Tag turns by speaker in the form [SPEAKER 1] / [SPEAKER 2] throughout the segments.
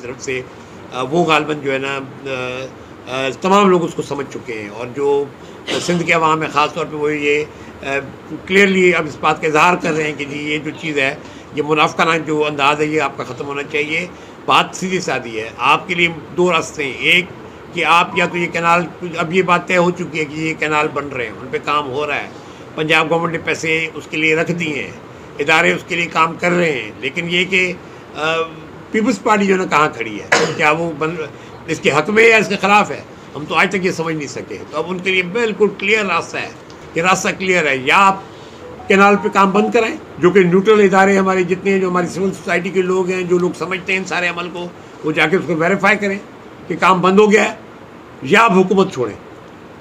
[SPEAKER 1] तरफ से वो गालबन जो है ना तमाम लोग उसको समझ चुके हैं। और जो सिंध के अवाम है ख़ास तौर पे वो ये क्लियरली अब इस बात का इजहार कर रहे हैं कि जी ये जो चीज़ है, ये मुनाफ़िकाना जो अंदाज़ है, ये आपका ख़त्म होना चाहिए। बात सीधी सादी है, आपके लिए दो रास्ते हैं। एक कि आप या तो ये कैनाल, अब ये बात तय हो चुकी है कि ये कैनाल बन रहे हैं, उन पे काम हो रहा है, पंजाब गवर्नमेंट ने पैसे उसके लिए रख दिए हैं, इदारे उसके लिए काम कर रहे हैं। लेकिन ये कि पीपल्स पार्टी जो है ना कहाँ खड़ी है, क्या वो इसके हक़ में है या इसके ख़िलाफ़ है, हम तो आज तक ये समझ नहीं सके। तो अब उनके लिए बिल्कुल क्लियर रास्ता है, कि रास्ता क्लियर है, या आप कैनाल पे काम बंद कराएं, जो कि न्यूट्रल इदारे हमारे जितने हैं, जो हमारी सिविल सोसाइटी के लोग हैं, जो लोग समझते हैं इन सारे अमल को, वो जाके उसको वेरीफाई करें कि काम बंद हो गया है, या आप हुकूमत छोड़ें।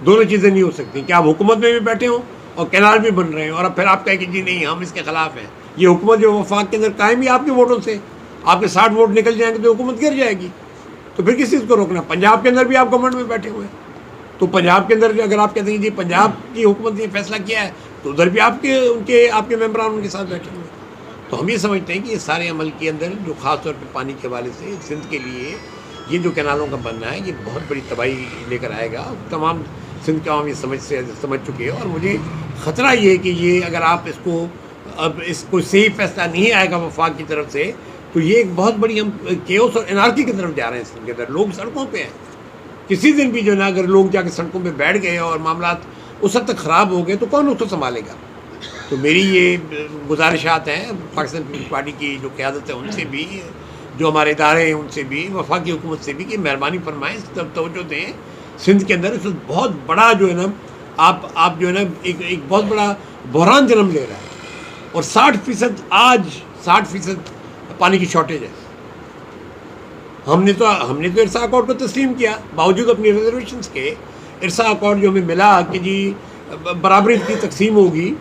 [SPEAKER 1] दोनों चीज़ें नहीं हो सकती कि आप हुकूमत में भी बैठे हों और कैनाल भी बन रहे हैं, और अब फिर आप कहें कि जी नहीं हम इसके ख़िलाफ़ हैं। ये हुकूमत जो वफाक के अंदर कायम ही आपके वोटों से, आपके 60 वोट निकल जाएंगे तो हुकूमत गिर जाएगी। तो फिर किस चीज़ को रोकना? पंजाब के अंदर भी आप गवर्नमेंट में बैठे हुए हैं, तो पंजाब के अंदर अगर आप कहते हैं जी पंजाब की हुकूमत ने फैसला किया है, तो उधर भी आपके मेम्बरान उनके साथ बैठे हुए हैं। तो हम ये समझते हैं कि ये सारे अमल के अंदर जो ख़ास तौर पे पानी के हवाले से सिंध के लिए ये जो कैनालों का बनना है, ये बहुत बड़ी तबाही लेकर आएगा। तमाम सिंध के आवाम ये समझ चुके हैं। और मुझे ख़तरा ये है कि ये अगर आप इसको अब इसको सही फैसला नहीं आएगा वफाक की तरफ से, तो ये एक बहुत बड़ी हम केओस और एनार्की की तरफ जा रहे हैं। सिंध के अंदर लोग सड़कों पर हैं, किसी दिन भी जो है ना अगर लोग जाके सड़कों पे बैठ गए और मामला उस हद तक ख़राब हो गए तो कौन उसको संभालेगा? तो मेरी ये गुजारिशात हैं पाकिस्तान पीपल्स पार्टी की जो क़यादत है उनसे भी, जो हमारे इदारे हैं उनसे भी, वफाकी हुकूमत से भी, कि मेहरबानी फरमाएं, इस तरफ तवज्जो दें। सिंध के अंदर इस बहुत बड़ा जो है ना आप जो है ना एक बहुत बड़ा बहरान जन्म ले रहा है, और 60% पानी की शॉर्टेज है। हमने तो इरसा अकॉर्ड को तस्लीम किया, बावजूद अपनी रिजर्वेशंस के। इरसा अकॉर्ड जो हमें मिला कि जी बराबरी की तकसीम होगी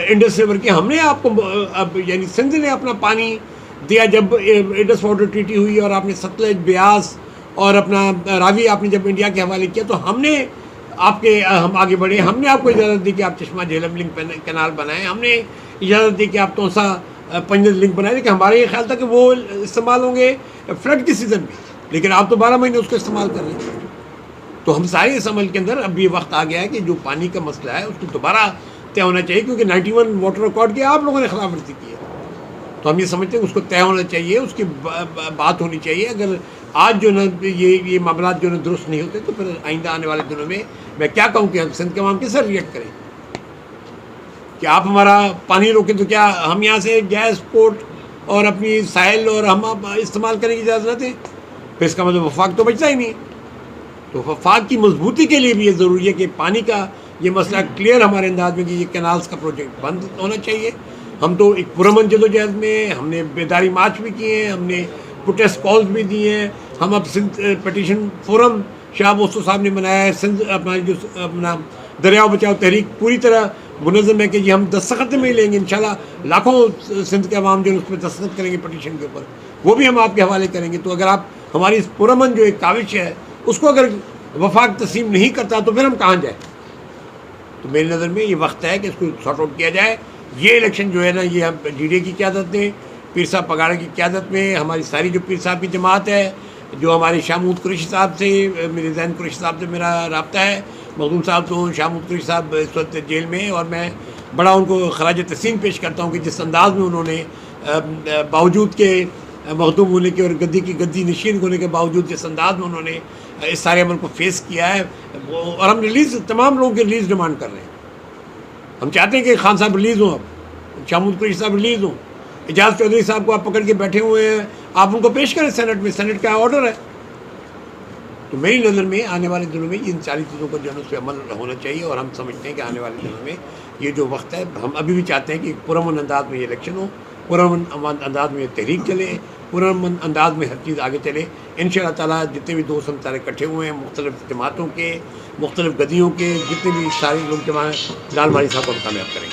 [SPEAKER 1] इंडस रिवर की, हमने आपको अब यानी सिंध ने अपना पानी दिया जब इंडस वाटर ट्रीटी हुई, और आपने सतलज, ब्यास और अपना रावी आपने जब इंडिया के हवाले किया, तो हम आगे बढ़े। हमने आपको इजाज़त दी कि आप चश्मा झेलम लिंक कैनाल बनाएं, हमने इजाज़त दी कि आप तोसा पंजद लिंक बनाए। लेकिन हमारा ये ख्याल था कि वो इस्तेमाल होंगे फ्लड की सीज़न में, लेकिन आप तो 12 महीने उसको इस्तेमाल कर रहे हैं। तो हम सारे इस अमल के अंदर अब ये वक्त आ गया है कि जो पानी का मसला है उसको दोबारा तय होना चाहिए, क्योंकि 91 वाटर अकॉर्ड की आप लोगों ने खिलाफ वर्जी की है। तो हम ये समझते हैं उसको तय होना चाहिए, उसकी बात होनी चाहिए। अगर आज जो ना ये मामला जो ना दुरुस्त नहीं होते, तो फिर आइंदा आने वाले दिनों में मैं क्या कहूँ कि हम सिंध के अवाम किस तरह रिएक्ट करें कि आप हमारा पानी रोकें, तो क्या हम यहाँ से गैस पोर्ट और अपनी साहिल और हम इस्तेमाल करने की इजाज़त दें? फिर इसका मतलब वफाक तो बचता ही नहीं। तो वफाक की मजबूती के लिए भी ये ज़रूरी है कि पानी का ये मसला क्लियर हमारे अंदाज में कि ये कैनाल्स का प्रोजेक्ट बंद होना चाहिए। हम तो एक पुरअमन जदोजहद में हमने बेदारी मार्च भी किए हैं, हमने प्रोटेस्ट कॉल्स भी दिए हैं। हम अब सिंध पटिशन फोरम शाह बोस्तो साहब ने बनाया है। सिंध अपना दरियाओ बचाओ तहरीक पूरी तरह मुनज़्ज़म है कि जी हम दस्तखत में ही लेंगे, इंशाल्लाह लाखों सिंध के अवाम जो है उस पर दस्तखत करेंगे पटिशन के ऊपर, वो भी हम आपके हवाले करेंगे। तो अगर आप हमारी इस पुरअमन जो एक काविश है उसको अगर वफाक तस्लीम नहीं करता, तो फिर हम कहाँ जाए? तो मेरी नज़र में ये वक्त है कि इसको सॉर्ट आउट किया जाए। ये इलेक्शन जो है ना, ये हम DDA की क़यादत में, पीर साहब पगाड़ा की क़यादत में, हमारी सारी जो पीर साहब की जमात है, जो हमारे शाहमूद कुरैशी साहब से, मेरे ज़ैन कुरैशी साहब से मेरा रब्ता है। मखदूम साहब तो शाहमूद कुरैशी साहब इस वक्त जेल में हैं, और मैं बड़ा उनको खराज तस्लीम पेश करता हूँ कि जिस अंदाज़ में उन्होंने बावजूद के मखदूम होने के और गद्दी नशीन होने के बावजूद जिस अंदाज़ में उन्होंने इस सारे अमल को फेस किया है, और हम तमाम लोगों की रिलीज़ डिमांड कर रहे हैं। हम चाहते हैं कि खान साहब रिलीज़ हों, अब शाहमूद कुरैशी साहब रिलीज़ हों, एजाज चौधरी साहब को आप पकड़ के बैठे हुए हैं, आप उनको पेश करें सेनेट में, सेनेट का ऑर्डर है। तो मेरी नज़र में आने वाले दिनों में इन सारी चीज़ों को जो है उस पर अमल होना चाहिए। और हम समझते हैं कि आने वाले दिनों में ये जो वक्त है, हम अभी भी चाहते हैं कि पुरअमन अंदाज में ये इलेक्शन हो, पुरअमन अंदाज में ये तहरीक चले, पुरअमन अंदाज में हर चीज़ आगे चले। इंशाअल्लाह ताला जितने भी दोस्त हम सारे इकट्ठे हुए हैं, मुख्तलिफ़ जमातों के, मुख्तलिफ़ गदियों के, जितने भी सारे लोग जमा लाल मारी साहब को हम कामयाब करेंगे।